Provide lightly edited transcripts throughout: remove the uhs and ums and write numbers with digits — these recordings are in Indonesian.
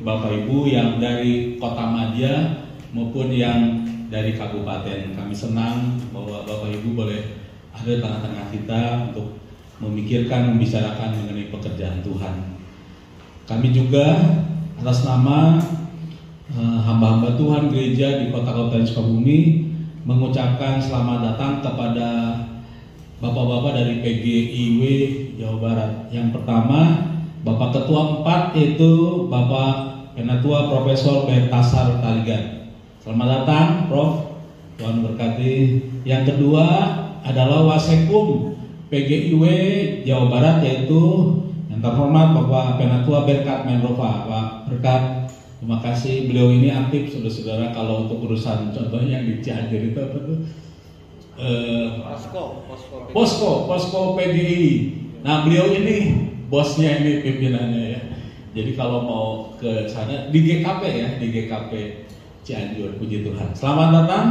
Bapak Ibu yang dari Kota Madia maupun yang dari kabupaten. Kami senang bahwa Bapak Ibu boleh ada di tengah-tengah kita untuk memikirkan, membicarakan mengenai pekerjaan Tuhan. Kami juga atas nama hamba-hamba Tuhan gereja di Kota Kabupaten Sukabumi mengucapkan selamat datang kepada Bapak-bapak dari PGIW Jawa Barat. Yang pertama, Bapak Ketua 4 yaitu Bapak Penatua Profesor Balthasar Taligan. Selamat datang, Prof. Tuhan berkati. Yang kedua adalah Wasekum PGIW Jawa Barat yaitu yang terhormat Bapak Penatua Berkat Menrova. Pak Berkat, terima kasih. Beliau ini aktif, saudara-saudara, kalau untuk urusan contohnya yang di Cianjur itu apa tuh? Posko PGI. Nah, beliau ini bosnya, ini pimpinannya ya. Jadi kalau mau ke sana di GKP ya, di GKP Cianjur, puji Tuhan. Selamat datang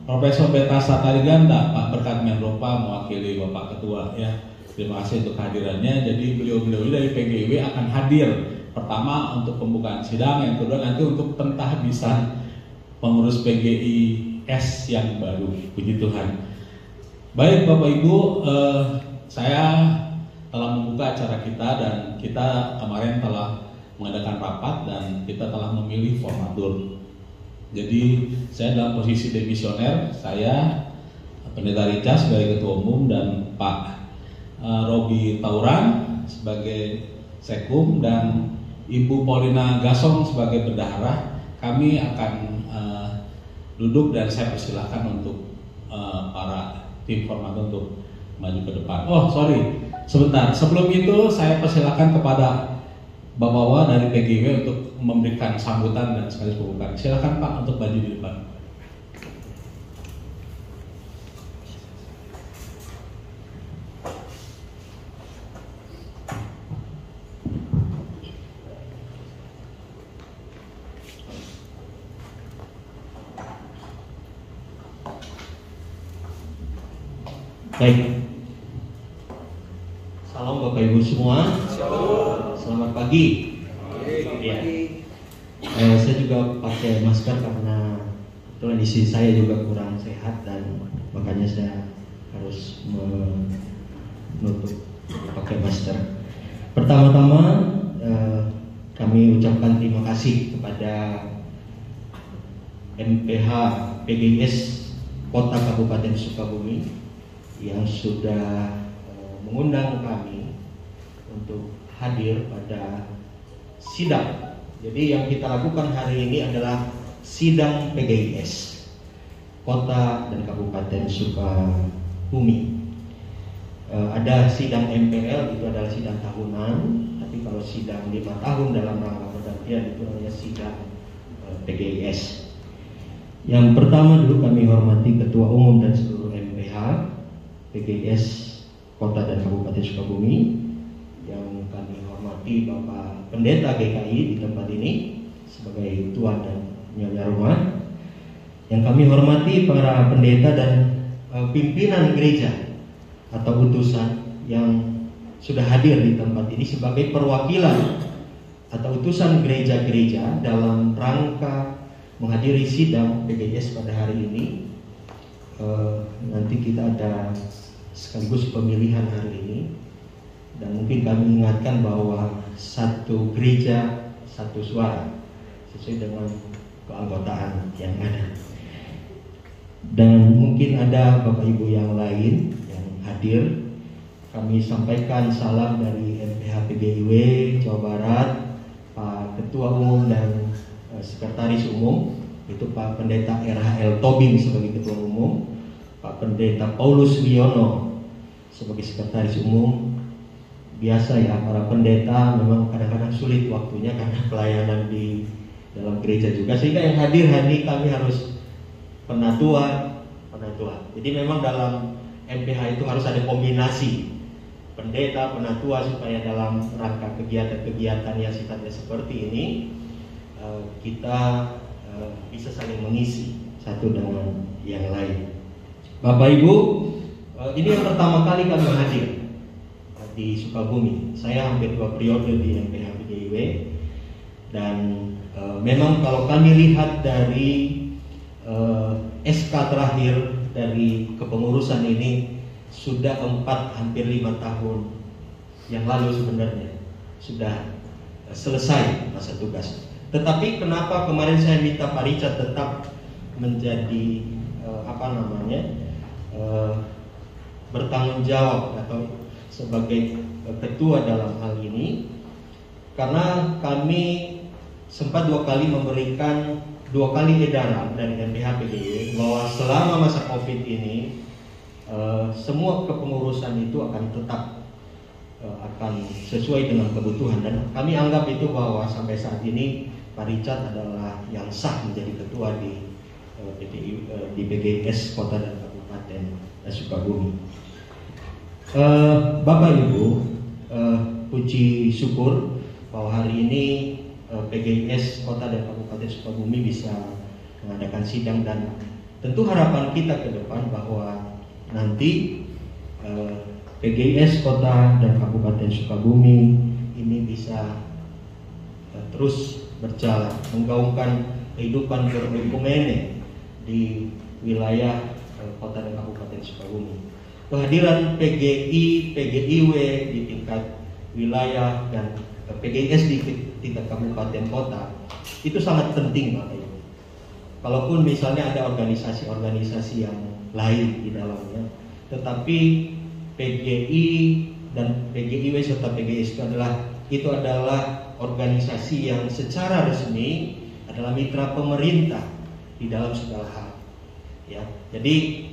Profesor Balthasar Taligan, Pak Berkat Menrova mewakili Bapak Ketua ya. Terima kasih untuk kehadirannya. Jadi beliau-beliau dari PGIW akan hadir pertama untuk pembukaan sidang, yang kedua nanti untuk pentahbisan pengurus PGIS yang baru, puji Tuhan. Baik Bapak Ibu, saya telah membuka acara kita dan kita kemarin telah mengadakan rapat dan kita telah memilih formatur. Jadi saya dalam posisi demisioner, saya Pendeta Richard sebagai Ketua Umum dan Pak Robi Tauran sebagai Sekum dan Ibu Paulina Gasong sebagai Bendahara. Kami akan duduk dan saya persilahkan untuk para tim formatur untuk maju ke depan. Oh sorry, sebentar. Sebelum itu saya persilahkan kepada Bapak-bapak dari PGIW untuk memberikan sambutan dan sekaligus pembukaan. Silakan Pak untuk maju di depan. Baik, salam Bapak Ibu semua. Selamat pagi. Ya. Saya juga pakai masker karena kondisi saya juga kurang sehat dan makanya saya harus menutup pakai masker. Pertama-tama kami ucapkan terima kasih kepada MPH PGIS Kota Kabupaten Sukabumi yang sudah mengundang kami untuk hadir pada sidang. Jadi yang kita lakukan hari ini adalah sidang PGIS Kota dan Kabupaten Sukabumi. Ada sidang MPL, itu adalah sidang tahunan, tapi kalau sidang 5 tahun dalam rangka pergantian itu namanya sidang PGIS. Yang pertama dulu kami hormati Ketua Umum dan seluruh MPH PGIS Kota dan Kabupaten Sukabumi, yang kami hormati Bapak Pendeta GKI di tempat ini sebagai tuan dan nyonya rumah, yang kami hormati para pendeta dan pimpinan gereja atau utusan yang sudah hadir di tempat ini sebagai perwakilan atau utusan gereja-gereja dalam rangka menghadiri sidang PGIS pada hari ini. Nanti kita ada sekaligus pemilihan hari ini, dan mungkin kami ingatkan bahwa satu gereja satu suara sesuai dengan keanggotaan yang ada. Dan mungkin ada Bapak Ibu yang lain yang hadir. Kami sampaikan salam dari MPH PGIW Jawa Barat, Pak Ketua Umum dan Sekretaris Umum, itu Pak Pendeta RHL Tobing sebagai Ketua Umum, Pak Pendeta Paulus Wiono sebagai Sekretaris Umum. Biasa ya, para pendeta memang kadang-kadang sulit waktunya karena pelayanan di dalam gereja juga, sehingga yang hadir hari kami harus penatua. Jadi memang dalam MPH itu harus ada kombinasi pendeta, penatua, supaya dalam rangka kegiatan-kegiatan yang sifatnya seperti ini kita bisa saling mengisi satu dengan yang lain. Bapak Ibu, ini yang pertama kali kami hadir di Sukabumi. Saya hampir 2 periode di MPH PGIW Dan memang kalau kami lihat dari SK terakhir dari kepengurusan ini sudah 4 hampir 5 tahun yang lalu sebenarnya sudah selesai masa tugas. Tetapi kenapa kemarin saya minta Pak Richard tetap menjadi bertanggung jawab atau sebagai ketua dalam hal ini? Karena kami sempat 2 kali memberikan 2 kali edaran dari MPH PGIW bahwa selama masa COVID ini semua kepengurusan itu akan tetap akan sesuai dengan kebutuhan, dan kami anggap itu bahwa sampai saat ini Pak Richard adalah yang sah menjadi ketua di PGIS Kota dan Kabupaten Sukabumi. Bapak Ibu, puji syukur bahwa hari ini PGIS Kota dan Kabupaten Sukabumi bisa mengadakan sidang, dan tentu harapan kita ke depan bahwa nanti PGIS Kota dan Kabupaten Sukabumi ini bisa terus berjalan menggaungkan kehidupan berekumene di wilayah Kota dan Kabupaten Sukabumi. Kehadiran PGI, PGIW di tingkat wilayah dan PGIS di tingkat kabupaten kota itu sangat penting, Bapak Ibu. Kalaupun misalnya ada organisasi-organisasi yang lain di dalamnya, tetapi PGI dan PGIW serta PGIS itu adalah organisasi yang secara resmi adalah mitra pemerintah di dalam segala hal. Ya, jadi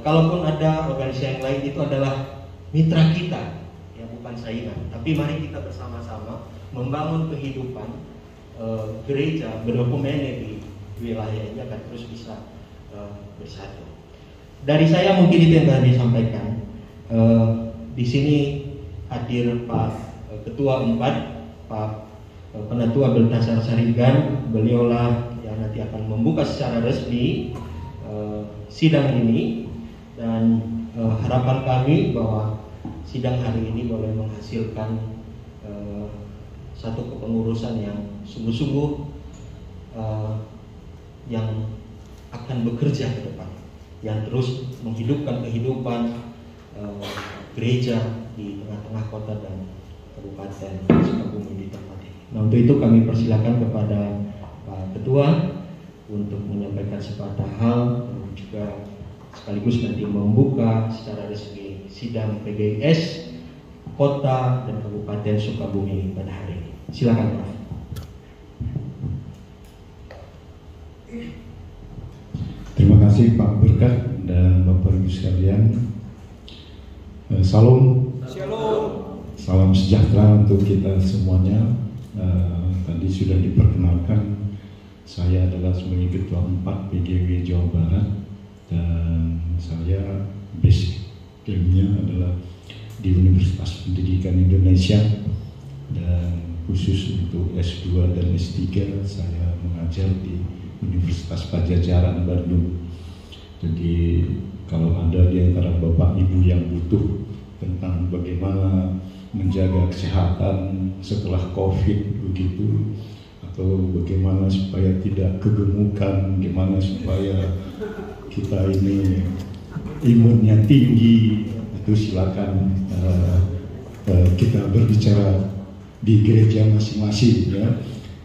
kalaupun ada organisasi yang lain itu adalah mitra kita, ya bukan saingan. Tapi mari kita bersama-sama membangun kehidupan gereja berekumene di wilayah ini akan terus bisa bersatu. Dari saya mungkin itu yang kami sampaikan. Di sini hadir Pak Ketua 4, Pak Penatua Baltasar Sarigan. Beliaulah yang nanti akan membuka secara resmi sidang ini, dan harapan kami bahwa sidang hari ini boleh menghasilkan satu kepengurusan yang sungguh-sungguh yang akan bekerja ke depan, yang terus menghidupkan kehidupan gereja di tengah-tengah kota dan kabupaten Sukabumi di tempat ini. Nah, untuk itu kami persilakan kepada Pak Ketua untuk menyampaikan sepatah hal dan juga sekaligus nanti membuka secara resmi sidang PGIS Kota dan Kabupaten Sukabumi pada hari ini. Silakan, Pak. Terima kasih Pak Berkat dan Bapak Ibu sekalian. Salam. Salam sejahtera untuk kita semuanya. Tadi sudah diperkenalkan, saya adalah sebagai Ketua 4 PGIW Jawa Barat, dan saya basic ilmunya adalah di Universitas Pendidikan Indonesia, dan khusus untuk S2 dan S3 saya mengajar di Universitas Pajajaran Bandung. Jadi kalau ada di antara Bapak Ibu yang butuh tentang bagaimana menjaga kesehatan setelah COVID begitu, atau bagaimana supaya tidak kegemukan, gimana supaya kita ini imunnya tinggi, itu silakan kita berbicara di gereja masing-masing ya.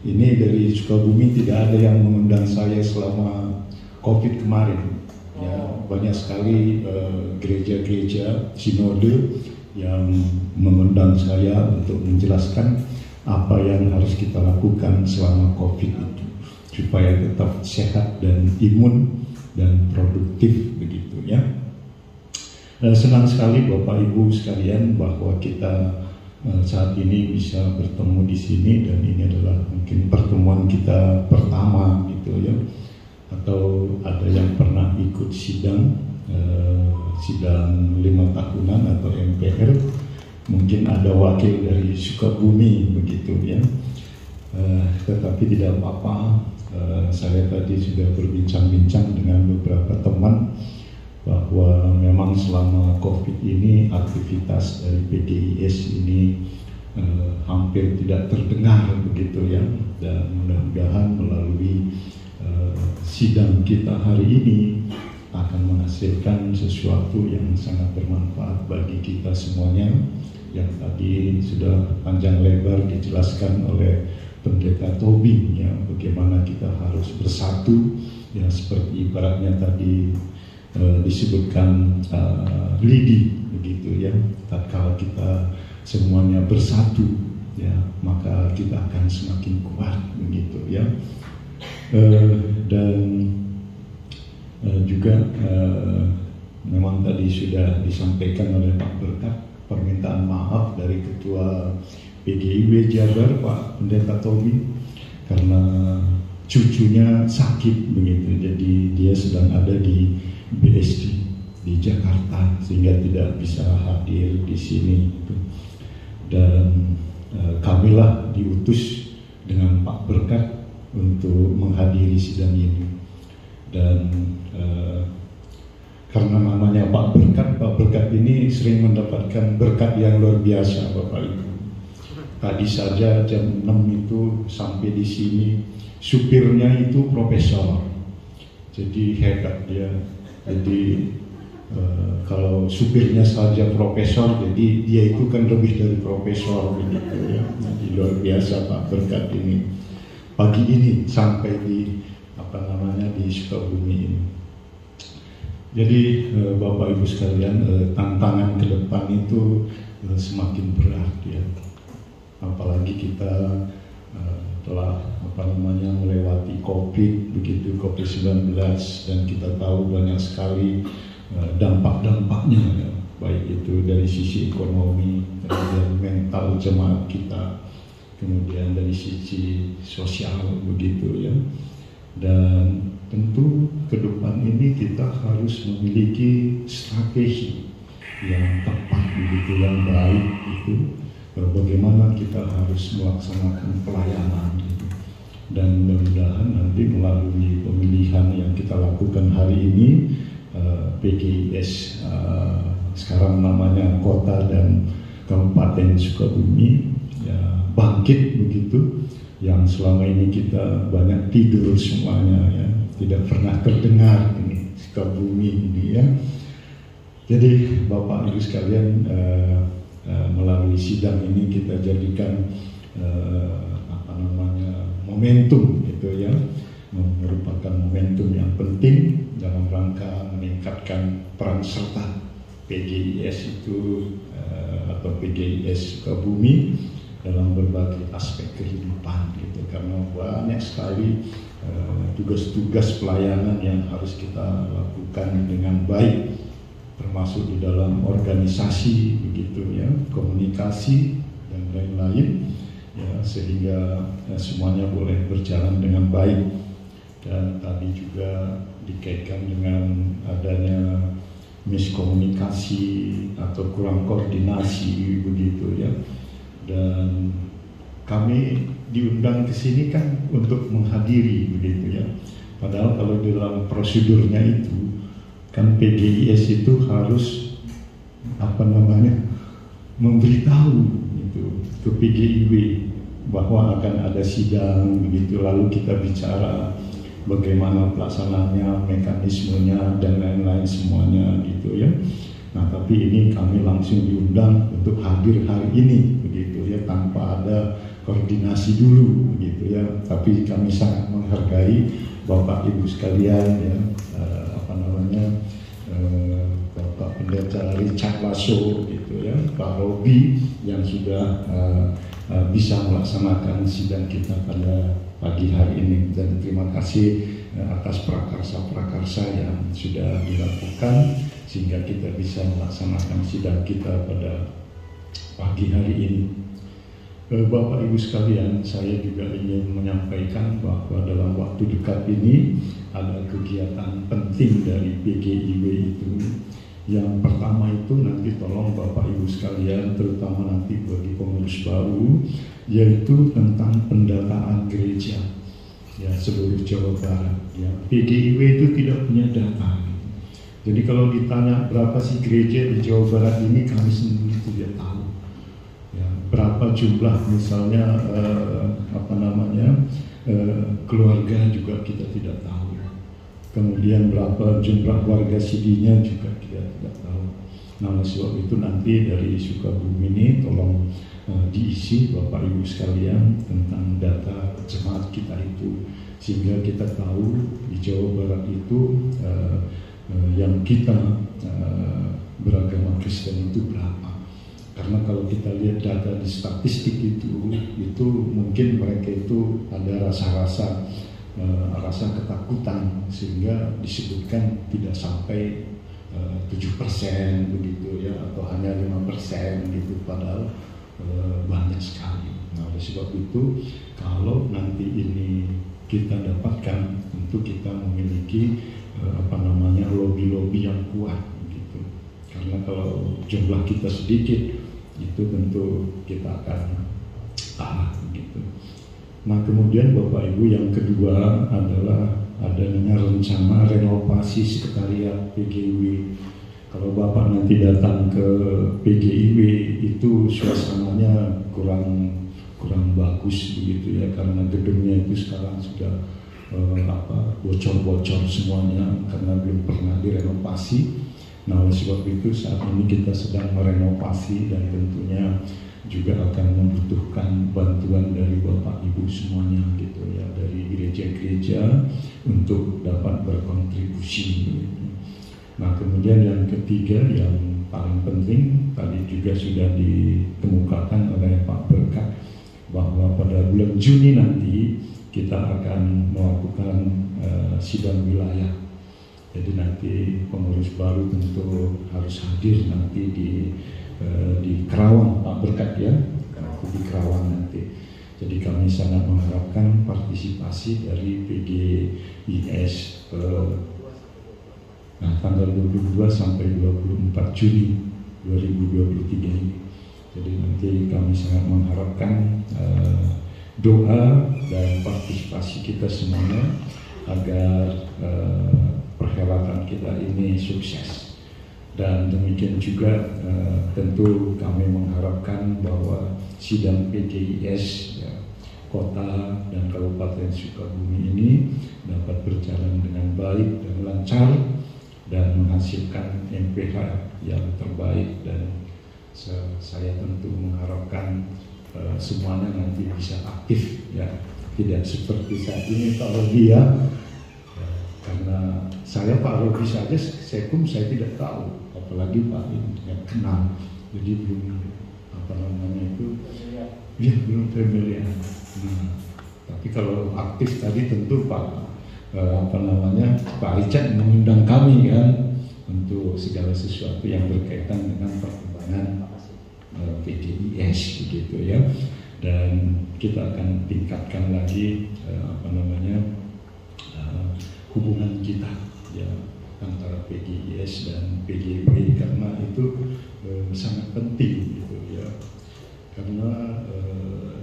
Ini dari Sukabumi tidak ada yang mengundang saya selama COVID kemarin. Ya, banyak sekali gereja-gereja sinode yang mengundang saya untuk menjelaskan apa yang harus kita lakukan selama COVID itu supaya tetap sehat dan imun dan produktif begitu ya. Senang sekali Bapak Ibu sekalian bahwa kita saat ini bisa bertemu di sini, dan ini adalah mungkin pertemuan kita pertama gitu ya. Atau ada yang pernah ikut sidang 5 tahunan atau MPR, mungkin ada wakil dari Sukabumi begitu ya. Tetapi tidak apa-apa, saya tadi sudah berbincang-bincang dengan beberapa teman bahwa memang selama COVID ini aktivitas dari PGIS ini hampir tidak terdengar begitu ya. dan mudah-mudahan melalui sidang kita hari ini akan menghasilkan sesuatu yang sangat bermanfaat bagi kita semuanya, yang tadi sudah panjang lebar dijelaskan oleh Pendeta Tobing, ya, bagaimana kita harus bersatu, ya, seperti ibaratnya tadi disebutkan lidi begitu, ya. Tatkala kita semuanya bersatu, ya, maka kita akan semakin kuat begitu, ya. Dan juga memang tadi sudah disampaikan oleh Pak Berkat permintaan maaf dari Ketua PGIW Jabar, Pak Pendeta Tommy, karena cucunya sakit begitu, jadi dia sedang ada di BSD di Jakarta sehingga tidak bisa hadir di sini. Dan kamilah diutus dengan Pak Berkat untuk menghadiri sidang ini. Dan karena namanya Pak Berkat ini sering mendapatkan berkat yang luar biasa, Bapak Ibu. Tadi saja jam 6 itu sampai di sini, supirnya itu profesor, jadi hebat dia. Jadi kalau supirnya saja profesor, jadi dia itu kan lebih dari profesor begitu, ya. Jadi luar biasa Pak Berkat ini. Pagi ini sampai di di Sukabumi ini. Jadi Bapak Ibu sekalian, tantangan ke depan itu semakin berat, ya. Apalagi kita telah melewati COVID-19, dan kita tahu banyak sekali dampak-dampaknya, ya. Baik itu dari sisi ekonomi, kemudian mental jemaat kita, kemudian dari sisi sosial begitu, ya. Dan tentu ke depan ini kita harus memiliki strategi yang tepat begitu, yang baik itu, bagaimana kita harus melaksanakan pelayanan gitu. Dan mudah-mudahan nanti melalui pemilihan yang kita lakukan hari ini, PGIS sekarang namanya Kota dan Kabupaten Sukabumi, ya, bangkit begitu. Yang selama ini kita banyak tidur semuanya, ya, tidak pernah terdengar ini Sukabumi ini, ya. Jadi Bapak Ibu sekalian, melalui sidang ini kita jadikan momentum gitu, ya, merupakan momentum yang penting dalam rangka meningkatkan peran serta PGIS itu atau PGIS Sukabumi dalam berbagai aspek kehidupan gitu, karena banyak sekali tugas-tugas pelayanan yang harus kita lakukan dengan baik, termasuk di dalam organisasi begitu, ya, komunikasi dan lain-lain, ya, sehingga semuanya boleh berjalan dengan baik. Dan tadi juga dikaitkan dengan adanya miskomunikasi atau kurang koordinasi begitu, ya. Dan kami diundang ke sini kan untuk menghadiri begitu, ya. Padahal kalau di dalam prosedurnya itu kan PGIS itu harus memberitahu gitu ke PGIW bahwa akan ada sidang begitu, lalu kita bicara bagaimana pelaksanaannya, mekanismenya dan lain-lain semuanya gitu, ya. Nah, tapi ini kami langsung diundang untuk hadir hari ini begitu, ya, tanpa ada koordinasi dulu begitu, ya. Tapi kami sangat menghargai Bapak Ibu sekalian, ya, Bapak Pendeta Richard Lasso gitu, ya, Pak Robi yang sudah bisa melaksanakan sidang kita pada pagi hari ini. Dan terima kasih atas prakarsa-prakarsa yang sudah dilakukan sehingga kita bisa melaksanakan sidang kita pada pagi hari ini. Bapak Ibu sekalian, saya juga ingin menyampaikan bahwa dalam waktu dekat ini ada kegiatan penting dari PGIW itu. Yang pertama itu nanti tolong Bapak Ibu sekalian, terutama nanti bagi pengurus baru, yaitu tentang pendataan gereja, ya, seluruh Jawa Barat, ya. PGIW itu tidak punya data. Jadi kalau ditanya berapa sih gereja di Jawa Barat ini, kami sendiri tidak tahu, ya. berapa jumlah misalnya keluarga juga kita tidak tahu. Kemudian berapa jumlah warga Sidinya juga kita tidak tahu. Nah, oleh sebab itu nanti dari Sukabumi ini tolong diisi Bapak Ibu sekalian tentang data jemaat kita itu, sehingga kita tahu di Jawa Barat itu yang kita beragama Kristen itu berapa. Karena kalau kita lihat data di statistik itu mungkin mereka itu ada rasa ketakutan sehingga disebutkan tidak sampai 7% begitu ya, atau hanya 5% gitu, padahal banyak sekali. Nah, oleh sebab itu kalau nanti ini kita dapatkan, tentu kita memiliki lobby-lobby yang kuat gitu. Karena kalau jumlah kita sedikit, itu tentu kita akan kalah gitu. Nah, kemudian Bapak Ibu, yang kedua adalah adanya rencana renovasi sekretariat PGIW. Kalau Bapak nanti datang ke PGIW itu suasananya kurang bagus begitu ya, karena gedungnya itu sekarang sudah bocor-bocor semuanya karena belum pernah direnovasi. Nah, oleh sebab itu saat ini kita sedang merenovasi dan tentunya juga akan membutuhkan bantuan dari Bapak Ibu semuanya gitu ya, dari gereja-gereja untuk dapat berkontribusi gitu. Nah, kemudian yang ketiga yang paling penting tadi juga sudah dikemukakan oleh Pak Berkat bahwa pada bulan Juni nanti kita akan melakukan sidang wilayah. Jadi nanti pengurus baru tentu harus hadir nanti di Kerawang, Pak Berkat ya, di Kerawang nanti. Jadi kami sangat mengharapkan partisipasi dari PGIS tanggal 22 sampai 24 Juni 2023 ini. Jadi nanti kami sangat mengharapkan doa dan partisipasi kita semuanya agar perhelatan kita ini sukses. Dan demikian juga tentu kami mengharapkan bahwa sidang PGIS ya, Kota dan Kabupaten Sukabumi ini dapat berjalan dengan baik dan lancar dan menghasilkan MPH yang terbaik. Dan saya tentu mengharapkan semuanya nanti bisa aktif ya, tidak seperti saat ini Pak Robi ya. Karena saya Pak Robi saja Sekum saya tidak tahu, apalagi Pak ini yang kenal, jadi belum belum familiar. Nah, tapi kalau aktif tadi tentu Pak Pak Richard mengundang kami kan untuk segala sesuatu yang berkaitan dengan perkembangan PGIS begitu ya, dan kita akan tingkatkan lagi hubungan kita ya antara PGIS dan PGIW, karena itu sangat penting gitu ya, karena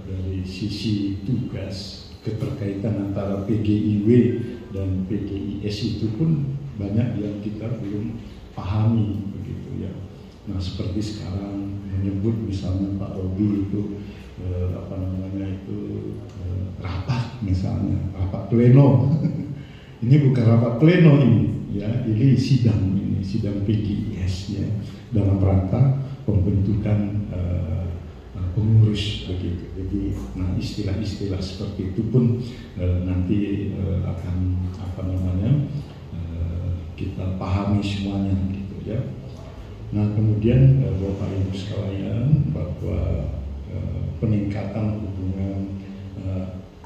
dari sisi tugas keterkaitan antara PGIW dan PGIS itu pun banyak yang kita belum pahami begitu ya. Nah, seperti sekarang menyebut misalnya Pak Robi itu rapat misalnya, rapat pleno. Ini bukan rapat pleno ini ya, ini sidang PGIS ya, dalam rangka pembentukan pengurus begitu. Jadi nah, istilah-istilah seperti itu pun nanti akan kita pahami semuanya gitu ya. Nah, kemudian Bapak Ibu sekalian, bahwa peningkatan hubungan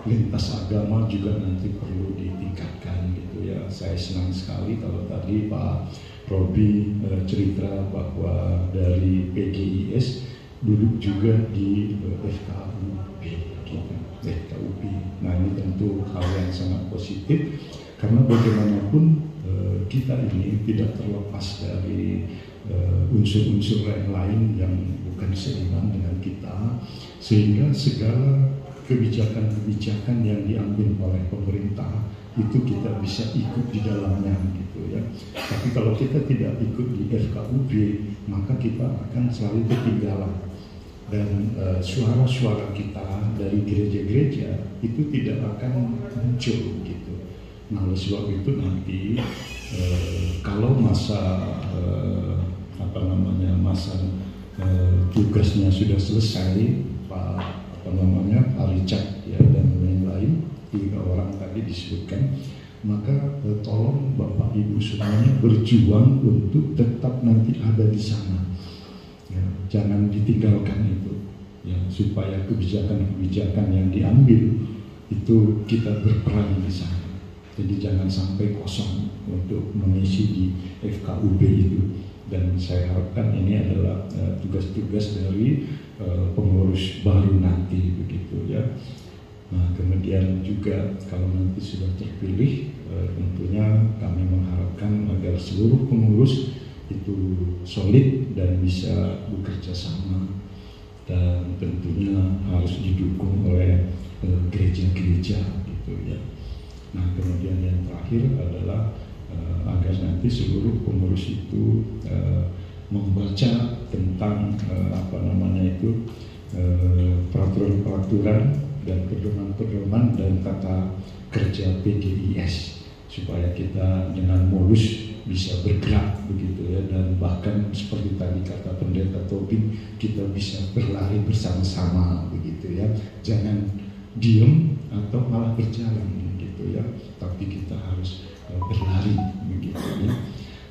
lintas agama juga nanti perlu ditingkatkan gitu ya. Saya senang sekali kalau tadi Pak Robi cerita bahwa dari PGIS duduk juga di FKUP gitu, FKUP. Nah, ini tentu hal yang sangat positif, karena bagaimanapun kita ini tidak terlepas dari unsur-unsur lain yang bukan seiman dengan kita, sehingga segala kebijakan-kebijakan yang diambil oleh pemerintah itu kita bisa ikut di dalamnya gitu ya. Tapi kalau kita tidak ikut di FKUB, maka kita akan selalu ketinggalan. dan suara-suara kita dari gereja-gereja itu tidak akan muncul gitu. Nah, oleh sebab itu nanti kalau masa tugasnya sudah selesai, Pak Richard ya dan lain-lain 3 orang tadi disebutkan, maka tolong Bapak Ibu semuanya berjuang untuk tetap nanti ada di sana. Ya, jangan ditinggalkan itu, ya, supaya kebijakan-kebijakan yang diambil itu kita berperan di sana. Jadi jangan sampai kosong untuk mengisi di FKUB itu. Dan saya harapkan ini adalah tugas-tugas dari pengurus baru nanti begitu ya. Nah, kemudian juga kalau nanti sudah terpilih, tentunya kami mengharapkan agar seluruh pengurus itu solid dan bisa bekerja sama, dan tentunya harus didukung oleh gereja-gereja gitu ya. Nah, kemudian yang terakhir adalah agar nanti seluruh pengurus itu membaca tentang peraturan-peraturan dan pedoman-pedoman dan tata kerja PGIS, supaya kita dengan mulus bisa bergerak begitu ya, dan bahkan seperti tadi kata Pendeta Tobing, kita bisa berlari bersama-sama begitu ya. Jangan diem atau malah berjalan gitu ya, tapi kita harus berlari begitu ya.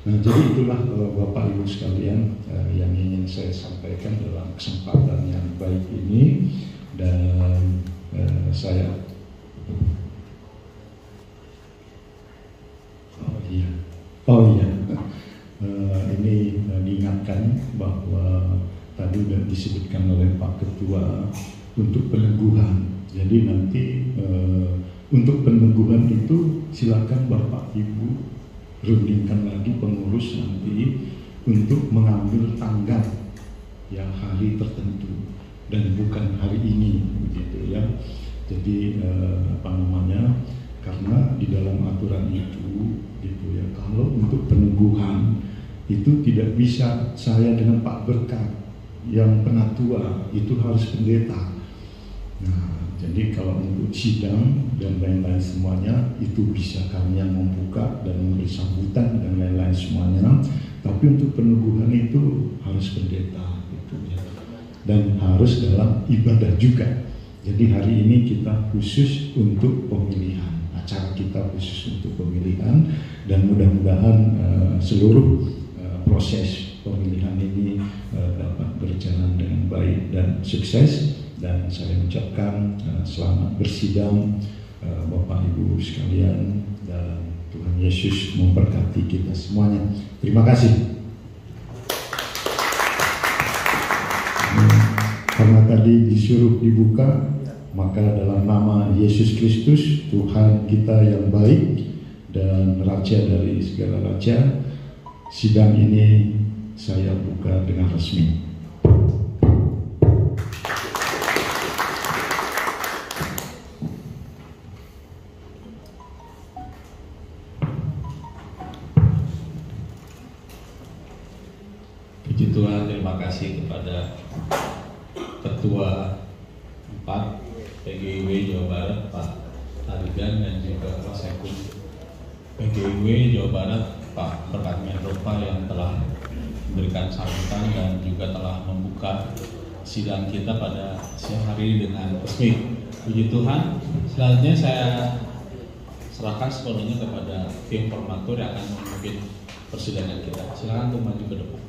Nah, jadi itulah Bapak Ibu sekalian yang ingin saya sampaikan dalam kesempatan yang baik ini. Dan saya ini diingatkan bahwa tadi sudah disebutkan oleh Pak Ketua untuk peneguhan. Jadi nanti untuk peneguhan itu silakan Bapak Ibu rundingkan lagi pengurus nanti untuk mengambil tanggal ya, hari tertentu dan bukan hari ini begitu ya. Jadi karena di dalam aturan itu gitu ya, kalau untuk peneguhan itu tidak bisa saya dengan Pak Berkat yang penatua, itu harus pendeta. Nah, jadi kalau untuk sidang dan lain-lain semuanya itu bisa kami yang membuka dan memberi sambutan dan lain-lain semuanya. Tapi untuk peneguhan itu harus pendeta gitu ya. Dan harus dalam ibadah juga. Jadi hari ini kita khusus untuk pemilihan, acara kita khusus untuk pemilihan, dan mudah-mudahan seluruh proses pemilihan ini dapat berjalan dengan baik dan sukses. Dan saya ucapkan selamat bersidang Bapak Ibu sekalian, dan Tuhan Yesus memberkati kita semuanya. Terima kasih. Karena tadi disuruh dibuka, maka dalam nama Yesus Kristus, Tuhan kita yang baik dan Raja dari segala raja, sidang ini saya buka dengan resmi. Puji Tuhan, terima kasih kepada Ketua 4 PGIW Jawa Barat Pak Tarigan, dan juga Pak Sekun PGIW Jawa Barat Pak Berkat Menropa yang telah memberikan sambutan dan juga telah membuka sidang kita pada siang hari ini dengan resmi. Puji Tuhan. Selanjutnya saya serahkan sepenuhnya kepada tim formatur yang akan memimpin persidangan kita. Silakan untuk maju ke depan.